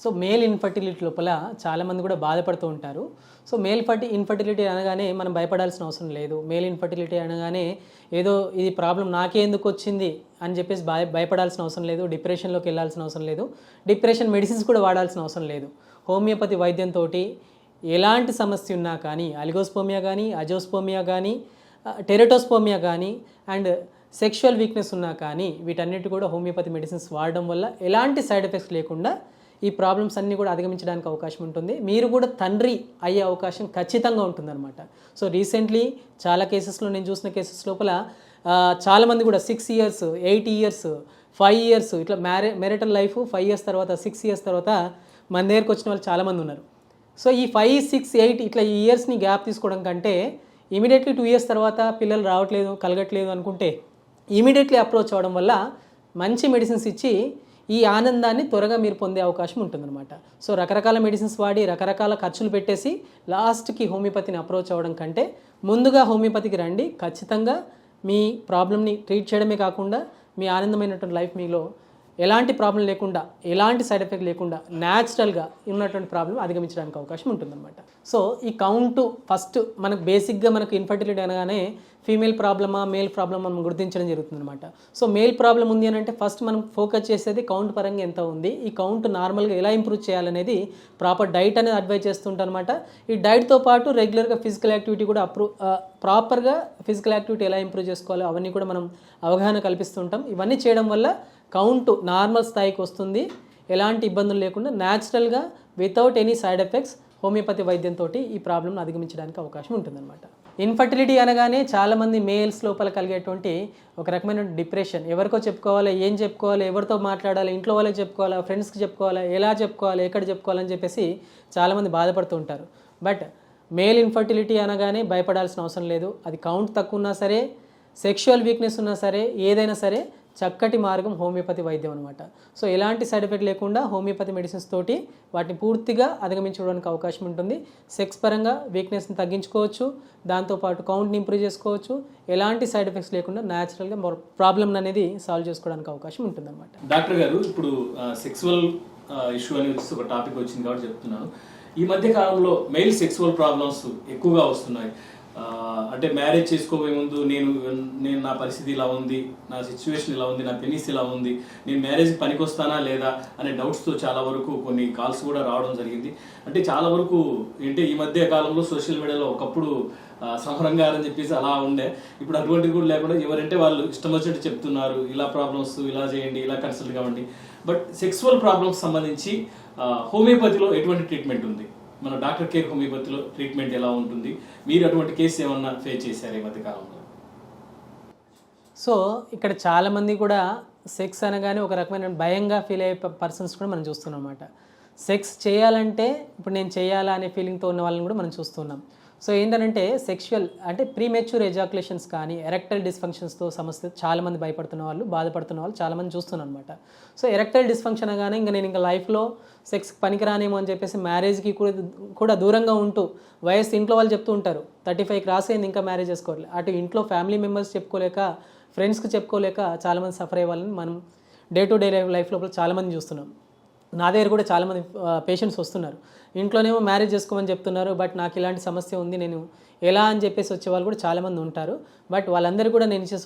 So male infertility లోపల చాలామంది కూడా బాధపడుతూ ఉంటారు. సో మేల్ ఇన్ఫర్టిలిటీ అనగానే మనం భయపడాల్సిన అవసరం లేదు. మేల్ ఇన్ఫర్టిలిటీ అనగానే ఏదో ఇది ప్రాబ్లం నాకే ఎందుకు వచ్చింది అని చెప్పేసి భయపడాల్సిన అవసరం లేదు. డిప్రెషన్లోకి వెళ్ళాల్సిన అవసరం లేదు. డిప్రెషన్ మెడిసిన్స్ కూడా వాడాల్సిన అవసరం లేదు. హోమియోపతి వైద్యంతో ఎలాంటి సమస్య ఉన్నా కానీ, అలిగోస్పోమియా కానీ, అజోస్పోమియా కానీ, టెరటోస్పోమియా కానీ అండ్ సెక్షువల్ వీక్నెస్ ఉన్నా కానీ వీటన్నిటి కూడా హోమియోపతి మెడిసిన్స్ వాడడం వల్ల ఎలాంటి సైడ్ ఎఫెక్ట్స్ లేకుండా ఈ ప్రాబ్లమ్స్ అన్నీ కూడా అధిగమించడానికి అవకాశం ఉంటుంది. మీరు కూడా తండ్రి అయ్యే అవకాశం ఖచ్చితంగా ఉంటుందన్నమాట. సో రీసెంట్లీ చాలా కేసెస్లో నేను చూసిన కేసెస్ లోపల చాలామంది కూడా 6 years 8 years 5 years ఇట్లా మ్యారిటల్ లైఫ్ 5 years తర్వాత 6 years తర్వాత మన దగ్గరకు వచ్చిన వాళ్ళు చాలామంది ఉన్నారు. సో ఈ 5 6 8 ఇట్లా ఈ ఇయర్స్ని గ్యాప్ తీసుకోవడం కంటే ఇమీడియట్లీ 2 years తర్వాత పిల్లలు రావట్లేదు కలగట్లేదు అనుకుంటే ఇమీడియట్లీ అప్రోచ్ అవ్వడం వల్ల మంచి మెడిసిన్స్ ఇచ్చి ఈ ఆనందాన్ని త్వరగా మీరు పొందే అవకాశం ఉంటుందన్నమాట. సో రకరకాల మెడిసిన్స్ వాడి రకరకాల ఖర్చులు పెట్టేసి లాస్ట్కి హోమియోపతిని అప్రోచ్ అవ్వడం కంటే ముందుగా హోమియోపతికి రండి. ఖచ్చితంగా మీ ప్రాబ్లమ్ని ట్రీట్ చేయడమే కాకుండా మీ ఆనందమైనటువంటి లైఫ్ మీలో ఎలాంటి ప్రాబ్లం లేకుండా ఎలాంటి సైడ్ ఎఫెక్ట్ లేకుండా న్యాచురల్గా ఉన్నటువంటి ప్రాబ్లం అధిగమించడానికి అవకాశం ఉంటుందన్నమాట. సో ఈ కౌంట్ ఫస్ట్ మనకు బేసిక్గా మనకు ఇన్ఫర్టిలిటీ అనగానే ఫీమేల్ ప్రాబ్లమా మేల్ ప్రాబ్లమా మనం గుర్తించడం జరుగుతుందన్నమాట. సో మేల్ ప్రాబ్లం ఉంది అని అంటే ఫస్ట్ మనం ఫోకస్ చేసేది కౌంట్ పరంగా ఎంత ఉంది, ఈ కౌంట్ నార్మల్గా ఎలా ఇంప్రూవ్ చేయాలనేది ప్రాపర్ డైట్ అనేది అడ్వైజ్ చేస్తుంటాను అనమాట. ఈ డైట్తో పాటు రెగ్యులర్గా ఫిజికల్ యాక్టివిటీ కూడా ప్రాపర్గా ఫిజికల్ యాక్టివిటీ ఎలా ఇంప్రూవ్ చేసుకోవాలో అవన్నీ కూడా మనం అవగాహన కల్పిస్తుంటాం. ఇవన్నీ చేయడం వల్ల కౌంట్ నార్మల్ స్థాయికి వస్తుంది. ఎలాంటి ఇబ్బందులు లేకుండా న్యాచురల్గా without any side effects homeopathy వైద్యంతో ఈ ప్రాబ్లమ్ను అధిగమించడానికి అవకాశం ఉంటుందన్నమాట. ఇన్ఫర్టిలిటీ అనగానే చాలామంది మేల్స్ లోపల కలిగేటువంటి ఒక రకమైన డిప్రెషన్, ఎవరికో చెప్పుకోవాలి, ఏం చెప్పుకోవాలి, ఎవరితో మాట్లాడాలి, ఇంట్లో వాళ్ళకి చెప్పుకోవాలా, ఫ్రెండ్స్కి చెప్పుకోవాలా, ఎలా చెప్పుకోవాలి, ఎక్కడ చెప్పుకోవాలని చెప్పేసి చాలామంది బాధపడుతూ ఉంటారు. బట్ మేల్ ఇన్ఫర్టిలిటీ అనగానే భయపడాల్సిన అవసరం లేదు. అది కౌంట్ తక్కువ ఉన్నా సరే, సెక్షువల్ వీక్నెస్ ఉన్నా సరే, ఏదైనా సరే చక్కటి మార్గం హోమియోపతి వైద్యం అనమాట. సో ఎలాంటి సైడ్ ఎఫెక్ట్ లేకుండా హోమియోపతి మెడిసిన్స్ తోటి వాటిని పూర్తిగా అధిగమించుకోవడానికి అవకాశం ఉంటుంది. సెక్స్ పరంగా వీక్నెస్ని తగ్గించుకోవచ్చు, దాంతోపాటు కౌంట్ని ఇంప్రూవ్ చేసుకోవచ్చు. ఎలాంటి సైడ్ ఎఫెక్ట్స్ లేకుండా న్యాచురల్గా ప్రాబ్లమ్ అనేది సాల్వ్ చేసుకోవడానికి అవకాశం ఉంటుందన్నమాట. డాక్టర్ గారు, ఇప్పుడు సెక్సువల్ ఇష్యూ అనేది ఒక టాపిక్ వచ్చింది కాబట్టి చెప్తున్నాను. ఈ మధ్య కాలంలో మెయిల్ సెక్సువల్ ప్రాబ్లమ్స్ ఎక్కువగా వస్తున్నాయి. అంటే మ్యారేజ్ చేసుకోబోయే ముందు నేను నా పరిస్థితి ఇలా ఉంది, నా సిచ్యువేషన్ ఇలా ఉంది, నా పెనిస్ ఇలా ఉంది, నేను మ్యారేజ్కి పనికొస్తానా లేదా అనే డౌట్స్తో చాలా వరకు కొన్ని కాల్స్ కూడా రావడం జరిగింది. అంటే చాలా వరకు ఏంటి ఈ మధ్య కాలంలో సోషల్ మీడియాలో ఒకప్పుడు సంహరంగారని చెప్పేసి అలా ఉండే, ఇప్పుడు అటువంటిది కూడా లేకుండా ఎవరంటే వాళ్ళు ఇష్టం వచ్చినట్టు చెప్తున్నారు, ఇలా ప్రాబ్లమ్స్ ఇలా చేయండి, ఇలా కన్సల్ట్ కావండి. బట్ సెక్సువల్ ప్రాబ్లమ్స్ సంబంధించి హోమియోపతిలో ఎటువంటి ట్రీట్మెంట్ ఉంది? మన డాక్టర్ కేర్ హోమియోపతిలో ట్రీట్మెంట్ ఎలా ఉంటుంది? మీరు అటువంటి కేసు ఏమన్నా ఫేస్ చేశారు ఈ మధ్యకాలంలో? సో ఇక్కడ చాలామంది కూడా సెక్స్ అనగానే ఒక రకమైన భయంగా ఫీల్ అయ్యే పర్సన్స్ కూడా మనం చూస్తున్నాం అన్నమాట. సెక్స్ చేయాలంటే ఇప్పుడు నేను చేయాలా అనే ఫీలింగ్తో ఉన్న వాళ్ళని కూడా మనం చూస్తున్నాం. సో ఏంటంటే సెక్షువల్ అంటే ప్రీమెచ్యూర్ ఎజాకులేషన్స్ కానీ ఎరెక్టైల్ డిస్ఫంక్షన్స్తో సమస్య చాలామంది భయపడుతున్న వాళ్ళు, బాధపడుతున్న వాళ్ళు చాలామంది చూస్తున్నాను అనమాట. సో ఎరెక్టైల్ డిస్ఫంక్షన్ అనగానే నేను ఇంకా లైఫ్లో సెక్స్ పనికిరానేమో అని చెప్పేసి మ్యారేజ్కి కూడా దూరంగా ఉంటూ వయసు ఇంట్లో వాళ్ళు చెప్తూ ఉంటారు 35 క్రాస్ అయింది ఇంకా మ్యారేజ్ చేసుకోవాలి. అటు ఇంట్లో ఫ్యామిలీ మెంబర్స్ చెప్పుకోలేక, ఫ్రెండ్స్కి చెప్పుకోలేక చాలామంది సఫర్ అయ్యే వాళ్ళని మనం డే టు డే లైఫ్ లోపల చాలామంది చూస్తున్నాం. నా దగ్గర కూడా చాలామంది పేషెంట్స్ వస్తున్నారు. ఇంట్లోనేమో మ్యారేజ్ చేసుకోమని చెప్తున్నారు, బట్ నాకు ఇలాంటి సమస్య ఉంది, నేను ఎలా అని చెప్పేసి వచ్చేవాళ్ళు కూడా చాలామంది ఉంటారు. బట్ వాళ్ళందరూ కూడా నేను ఇచ్చే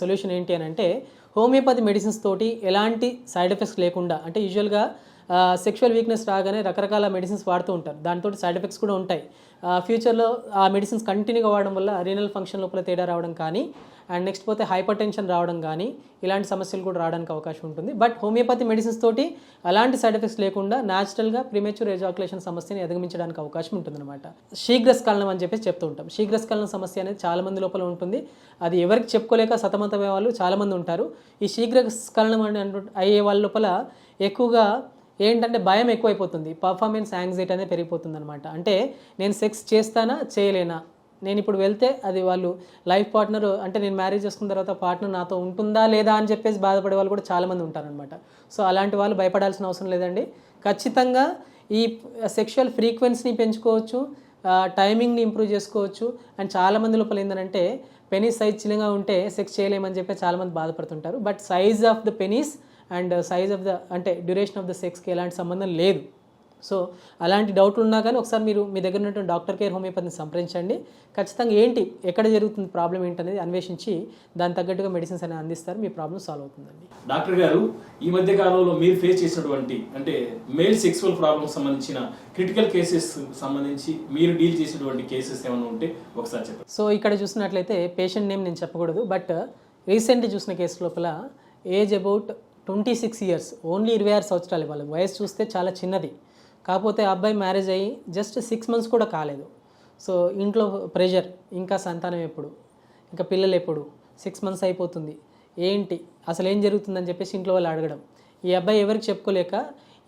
సొల్యూషన్ ఏంటి అని అంటే హోమియోపతి మెడిసిన్స్ తోటి ఎలాంటి సైడ్ ఎఫెక్ట్స్ లేకుండా, అంటే యూజువల్గా సెక్షువల్ వీక్నెస్ రాగానే రకరకాల మెడిసిన్స్ వాడుతూ ఉంటారు, దాంతో సైడ్ ఎఫెక్ట్స్ కూడా ఉంటాయి. ఫ్యూచర్లో ఆ మెడిసిన్స్ కంటిన్యూగా వాడడం వల్ల రీనల్ ఫంక్షన్ లోపల తేడా రావడం కానీ అండ్ నెక్స్ట్ పోతే హైపర్ టెన్షన్ రావడం కానీ ఇలాంటి సమస్యలు కూడా రావడానికి అవకాశం ఉంటుంది. బట్ హోమియోపతి మెడిసిన్స్ తోటి అలాంటి సైడ్ ఎఫెక్ట్స్ లేకుండా న్యాచురల్గా ప్రీమెచ్యూర్ ఎజాకులేషన్ సమస్యని అధిగమించడానికి అవకాశం ఉంటుందన్నమాట. శీఘ్రస్ఖలనం అని చెప్పేసి చెప్తూ ఉంటాం. శీఘ్రస్ఖలనం సమస్య అనేది చాలామంది లోపల ఉంటుంది. అది ఎవరికి చెప్పుకోలేక సతమతమయ్యే వాళ్ళు చాలామంది ఉంటారు. ఈ శీఘ్రస్ఖలనం అయ్యే వాళ్ళ లోపల ఎక్కువగా ఏంటంటే భయం ఎక్కువైపోతుంది, పర్ఫార్మెన్స్ యాంగ్జైటీ అనేది పెరిగిపోతుంది అనమాట. అంటే నేను సెక్స్ చేస్తానా చేయలేనా, నేను ఇప్పుడు వెళ్తే అది వాళ్ళు లైఫ్ పార్ట్నర్ అంటే నేను మ్యారేజ్ చేసుకున్న తర్వాత పార్ట్నర్ నాతో ఉంటుందా లేదా అని చెప్పేసి బాధపడే వాళ్ళు కూడా చాలామంది ఉంటారనమాట. సో అలాంటి వాళ్ళు భయపడాల్సిన అవసరం లేదండి. ఖచ్చితంగా ఈ సెక్షువల్ ఫ్రీక్వెన్సీని పెంచుకోవచ్చు, టైమింగ్ని ఇంప్రూవ్ చేసుకోవచ్చు. అండ్ చాలామంది లోపల ఏంటంటే పెనిస్ సైజ్ చిన్నగా ఉంటే సెక్స్ చేయలేమని చెప్పి చాలామంది బాధపడుతుంటారు. But size of the penis and size of the అంటే డ్యూరేషన్ ఆఫ్ ద సెక్స్కి ఎలాంటి సంబంధం లేదు. సో అలాంటి డౌట్లు ఉన్నా కానీ ఒకసారి మీరు మీ దగ్గర ఉన్నటువంటి డాక్టర్ కేర్ హోమియోపతిని సంప్రదించండి. ఖచ్చితంగా ఏంటి, ఎక్కడ జరుగుతుంది, ప్రాబ్లం ఏంటనేది అన్వేషించి దాని తగ్గట్టుగా మెడిసిన్స్ అనేవి అందిస్తారు, మీ ప్రాబ్లం సాల్వ్ అవుతుందండి. డాక్టర్ గారు, ఈ మధ్య కాలంలో మీరు ఫేస్ చేసినటువంటి అంటే మేల్ సెక్సువల్ ప్రాబ్లమ్స్ సంబంధించిన క్రిటికల్ కేసెస్ సంబంధించి మీరు డీల్ చేసినటువంటి కేసెస్ ఏమైనా ఉంటే ఒకసారి చెప్పండి. సో ఇక్కడ చూసినట్లయితే పేషెంట్ నేమ్ నేను చెప్పకూడదు, బట్ రీసెంట్లీ చూసిన కేసు లోపల ఏజ్ అబౌట్ 26 years, ఓన్లీ 26 సంవత్సరాలు. వాళ్ళ వయసు చూస్తే చాలా చిన్నది. కాకపోతే ఆ అబ్బాయి మ్యారేజ్ అయ్యి జస్ట్ 6 months కూడా కాలేదు. సో ఇంట్లో ప్రెషర్, ఇంకా సంతానం ఎప్పుడు, ఇంకా పిల్లలు ఎప్పుడు, 6 months అయిపోతుంది, ఏంటి అసలు ఏం జరుగుతుందని చెప్పేసి ఇంట్లో వాళ్ళు అడగడం. ఈ అబ్బాయి ఎవరికి చెప్పుకోలేక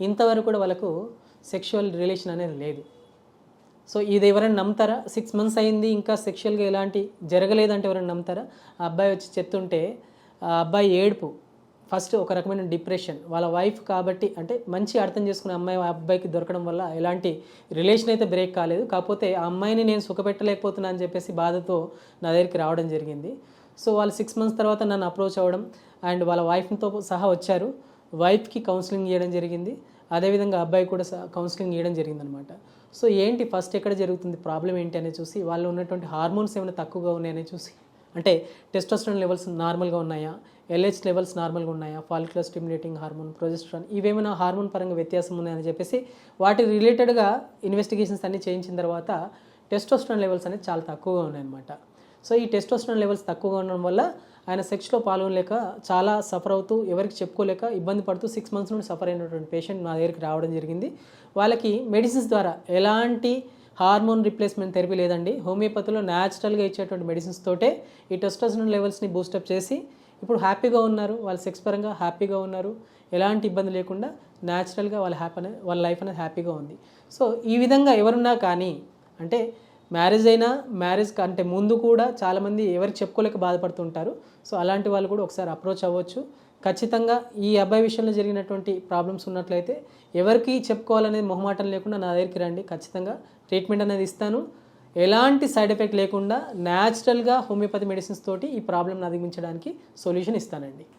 ఇంతవరకు కూడా వాళ్ళకు సెక్షువల్ రిలేషన్ అనేది లేదు. సో ఇది ఎవరైనా నమ్ముతారా? 6 months అయింది, ఇంకా సెక్షువల్గా ఎలాంటి జరగలేదంటే ఎవరైనా నమ్ముతారా? ఆ అబ్బాయి వచ్చి చెప్తుంటే ఆ అబ్బాయి ఏడుపు, ఫస్ట్ ఒక రకమైన డిప్రెషన్. వాళ్ళ వైఫ్ కాబట్టి అంటే మంచి అర్థం చేసుకునే అమ్మాయి ఆ అబ్బాయికి దొరకడం వల్ల ఎలాంటి రిలేషన్ అయితే బ్రేక్ కాలేదు. కాకపోతే ఆ అమ్మాయిని నేను సుఖపెట్టలేకపోతున్నా అని చెప్పేసి బాధతో నా దగ్గరికి రావడం జరిగింది. సో వాళ్ళు 6 months తర్వాత నన్ను అప్రోచ్ అవ్వడం అండ్ వాళ్ళ వైఫ్తో సహా వచ్చారు. వైఫ్కి కౌన్సిలింగ్ ఇవ్వడం జరిగింది, అదేవిధంగా అబ్బాయి కూడా కౌన్సిలింగ్ ఇవ్వడం జరిగిందనమాట. సో ఏంటి ఫస్ట్ ఎక్కడ జరుగుతుంది, ప్రాబ్లం ఏంటి అనేది చూసి, వాళ్ళు ఉన్నటువంటి హార్మోన్స్ ఏమైనా తక్కువగా ఉన్నాయని చూసి, అంటే టెస్టోస్టెరాన్ లెవెల్స్ నార్మల్గా ఉన్నాయా, LH లెవెల్స్ నార్మల్గా ఉన్నాయా, ఫాలిక్యులర్ స్టిమ్యులేటింగ్ హార్మోన్, ప్రొజెస్ట్రాన్ ఇవేమైనా హార్మోన్ పరంగా వ్యత్యాసం ఉన్నాయని చెప్పేసి వాటి రిలేటెడ్గా ఇన్వెస్టిగేషన్స్ అన్నీ చేయించిన తర్వాత టెస్టోస్టెరాన్ లెవెల్స్ అనేది చాలా తక్కువగా ఉన్నాయన్నమాట. సో ఈ టెస్టోస్టెరాన్ లెవెల్స్ తక్కువగా ఉండడం వల్ల ఆయన సెక్స్లో పాల్గొనలేక చాలా సఫర్ అవుతూ ఎవరికి చెప్పుకోలేక ఇబ్బంది పడుతూ 6 months నుండి సఫర్ అయినటువంటి పేషెంట్ నా దగ్గరికి రావడం జరిగింది. వాళ్ళకి మెడిసిన్స్ ద్వారా ఎలాంటి హార్మోన్ రిప్లేస్మెంట్ థెరపీ లేదండి. హోమియోపతిలో న్యాచురల్గా ఇచ్చేటువంటి మెడిసిన్స్ తోటే ఈ టెస్టోస్టెరాన్ లెవెల్స్ని బూస్టప్ చేసి ఇప్పుడు హ్యాపీగా ఉన్నారు, వాళ్ళ సెక్స్ పరంగా హ్యాపీగా ఉన్నారు, ఎలాంటి ఇబ్బంది లేకుండా న్యాచురల్గా వాళ్ళ లైఫ్ అనేది హ్యాపీగా ఉంది. సో ఈ విధంగా ఎవరున్నా కానీ అంటే మ్యారేజ్ అయినా మ్యారేజ్ కంటే ముందు కూడా చాలామంది ఎవరికి చెప్పుకోలేక బాధపడుతుంటారు. సో అలాంటి వాళ్ళు కూడా ఒకసారి అప్రోచ్ అవ్వచ్చు. ఖచ్చితంగా ఈ అబ్బాయి విషయంలో జరిగినటువంటి ప్రాబ్లమ్స్ ఉన్నట్లయితే ఎవరికి చెప్పుకోవాలనేది మొహమాటం లేకుండా నా దగ్గరికి రండి, ఖచ్చితంగా ట్రీట్మెంట్ అనేది ఇస్తాను. ఎలాంటి సైడ్ ఎఫెక్ట్ లేకుండా న్యాచురల్గా హోమియోపతి మెడిసిన్స్ తోటి ఈ ప్రాబ్లమ్ని అధిగమించడానికి సొల్యూషన్ ఇస్తానండి.